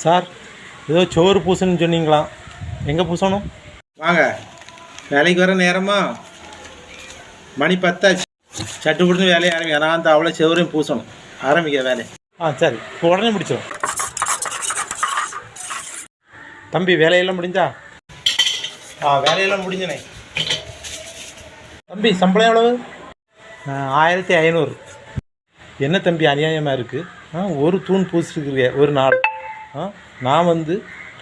Sir, ஏதோ சோறு பூசணும்னு சொன்னீங்களாம், எங்கே பூசணும்? வாங்க, வேலைக்கு வர நேரமா மணி 10 சட்டு கொடுத்து வேலையை ஆரம்பிக்க. நான் அந்த அவ்வளோ செவரையும் பூசணும். ஆரம்பிக்க வேலையை. சரி, இப்போ உடனே முடிச்சிடும். தம்பி, வேலையெல்லாம் முடிஞ்சா? வேலையெல்லாம் முடிஞ்சனே. தம்பி, சம்பளம் எவ்வளவு? 1500. என்ன தம்பி அநியாயமாக இருக்குது? ஒரு தூண் பூசிருக்கிறீங்க ஒரு நாள். நான்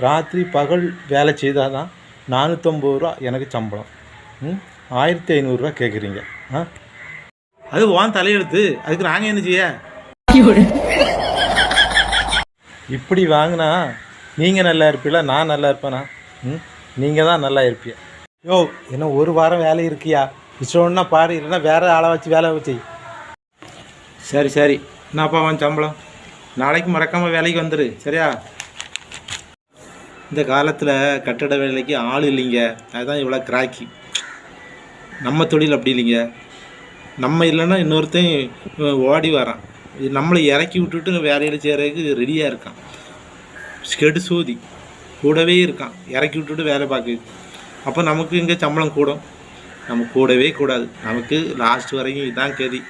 ராத்திரி பகல் வேலை செய்தால் தான் 450 ரூபா எனக்கு சம்பளம். 1500 கேட்குறீங்க. அது வான் தலையெழுத்து, அதுக்கு நாங்கள் என்ன செய்ய? இப்படி வாங்கினா நீங்கள் நல்லா இருப்பீங்களா, நான் நல்லா இருப்பேனா? நீங்கள் தான் நல்லா இருப்பீங்க. யோ, என்ன ஒரு வாரம் வேலை இருக்கியா? இஷ்டம்னா பாரு, இல்லைன்னா வேறு ஆளை வச்சு வேலை வச்சு. சரி சரி, என்னப்பா அவன் சம்பளம்? நாளைக்கு மறக்காமல் வேலைக்கு வந்துடு, சரியா? இந்த காலத்தில் கட்டட வேலைக்கு ஆள் இல்லைங்க. அதுதான் இவ்வளோ கிராக்கி. நம்ம தொழில் அப்படி இல்லைங்க. நம்ம இல்லைன்னா இன்னொருத்தையும் ஓடி வரான். நம்மளை இறக்கி விட்டுட்டு வேலையில் செய்கிறதுக்கு ரெடியாக இருக்கான். ஸ்கெடு சோதி கூடவே இருக்கான், இறக்கி விட்டுட்டு வேலை பார்க்குது. அப்போ நமக்கு இங்கே சம்பளம் கூடும். நம்ம கூடவே கூடாது. நமக்கு லாஸ்ட் வரைக்கும் இதுதான் கதி.